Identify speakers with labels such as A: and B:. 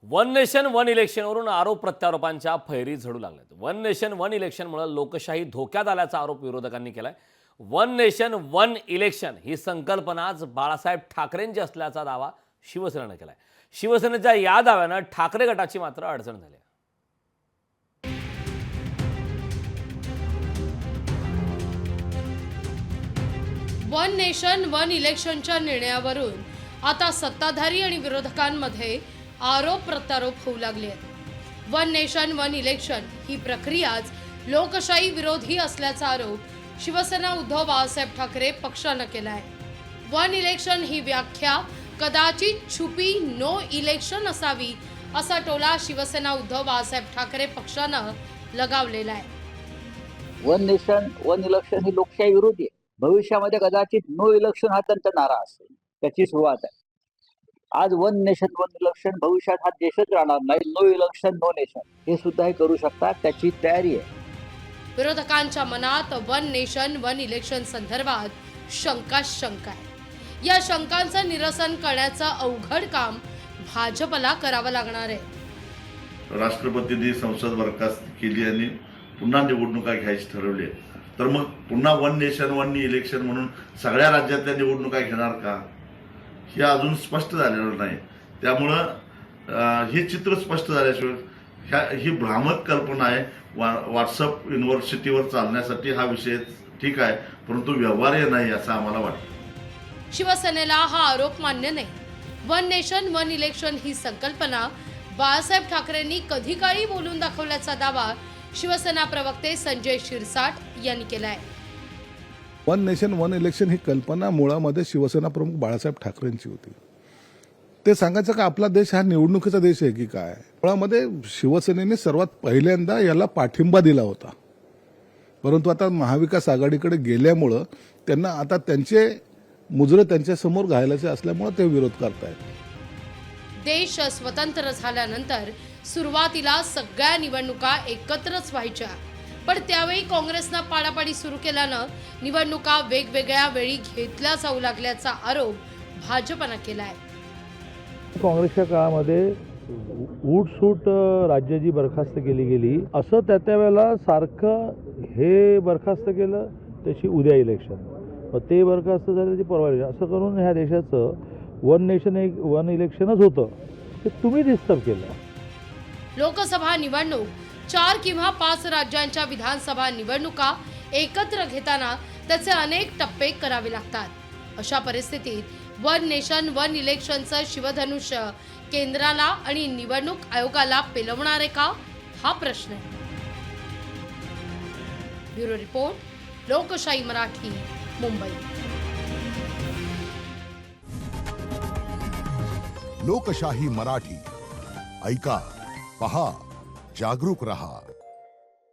A: One nation one इलेक्शनवरून आरोप प्रत्यारोपांच्या फैरी झडू लागल्यात। वन नेशन वन इलेक्शनमुळे लोकशाही धोक्यात आल्याचा आरोप विरोधकांनी केलाय। वन नेशन वन इलेक्शन ही संकल्पनाच बाळासाहेब ठाकरेंची असल्याचा दावा शिवसेनेने केलाय। शिवसेनेच्या या दाव्याने ठाकरे गटाची मात्र अडचण झाली।
B: वन नेशन वन इलेक्शनच्या निर्णयावरून आता सत्ताधारी आणि विरोधकांमध्ये आरोप प्रत्यारोप होऊ लागले आहेत। वन नेशन वन इलेक्शन ही प्रक्रियाच लोकशाही विरोधी असल्याचा आरोप शिवसेना उद्धव बाळासाहेब ठाकरे पक्षाने केला आहे। वन इलेक्शन ही व्याख्या कदाचित छुपी नो इलेक्शन असावी असा टोला शिवसेना उद्धव बाळासाहेब ठाकरे पक्षाने लगावलेला आहे।
C: वन नेशन वन इलेक्शन ही लोकशाही विरोधी आहे। भविष्यामध्ये कदाचित नो इलेक्शन हा त्यांचा नारा असेल, त्याची सुरुवात आहे। आज वन नेशन वन इलेक्शन, भविष्यात हा देशच राहणार नाही। नो इलेक्शन नो नेशन हे सुद्धा हे करू शकतात, त्याची तयारी आहे।
B: विरोधकांच्या मनात वन नेशन वन इलेक्शन संदर्भात शंका आहे। या शंकांचं निरसन करण्याचं अवघड काम भाजपला करावं लागणार आहे।
D: राष्ट्रपतींनी संसद बरखास्त केली आणि पुन्हा निवडणुका घ्यायची ठरवली, तर मग पुन्हा वन नेशन वन इलेक्शन म्हणून सगळ्या राज्यातल्या निवडणुका घेणार का, हे अजून स्पष्ट झालेलं नाही। त्यामुळं हे चित्र स्पष्ट झाल्याशिवाय ही भ्रामक कल्पना आहे। व्हॉट्सअप युनिव्हर्सिटीवर चालण्यासाठी हा विषय ठीक आहे, परंतु व्यवहार्य नाही असं आम्हाला वाटतं।
B: शिवसेनेला हा आरोप मान्य नाही। वन नेशन वन इलेक्शन ही संकल्पना बाळासाहेब ठाकरेंनी कधी काळी बोलून दाखवल्याचा दावा शिवसेना प्रवक्ते संजय शिरसाट यांनी केला आहे।
E: वन नेशन वन इलेक्शन ही कल्पना मुळामध्ये शिवसेना प्रमुख बाळासाहेब ठाकरेंची होती। ते सांगायचं का आपला देश हा निवडणुकीचा देश आहे की काय। मुळामध्ये शिवसेनेने सर्वात पहिल्यांदा याला पाठिंबा दिला होता, परंतु आता महाविकास आघाडीकडे गेल्यामुळं त्यांना आता त्यांचे मुजरे त्यांच्या समोर घालायचे असल्यामुळे ते विरोध करतायत।
B: देश स्वतंत्र झाल्यानंतर सुरुवातीला सगळ्या निवडणुका एकत्रच व्हायच्या, पण त्यावेळी काँग्रेसनं पाडापाडी सुरू केल्यानं निवडणुका वेगवेगळ्या वेळी घेतल्या जाऊ लागल्याचा आरोप भाजपनं केलाय।
F: काँग्रेसच्या काळामध्ये उठसूट राज्याची बरखास्त केली गेली, असं त्या वेळेला सारखं हे बरखास्त केलं त्याची उद्या इलेक्शन, मग ते बरखास्त झालं त्याची परवा इलेक्शन, असं करून ह्या देशाचं वन नेशन वन इलेक्शनच होतं, ते तुम्ही डिस्टर्ब केलं।
B: लोकसभा निवडणूक 4 किंवा 5 राज्यांच्या विधानसभा निवडणुका एकत्र घेताना त्याचे अनेक टप्पे करावे लागतात। अशा परिस्थितीत वन नेशन वन इलेक्शनचं शिवधनुष्य केंद्राला आणि निवडणूक आयोगाला पेलवणार आहे का, हा प्रश्न आहे। ब्युरो रिपोर्ट, लोकशाही मराठी, मुंबई।
G: लोकशाही मराठी ऐका, पहा, जागरूक रहा।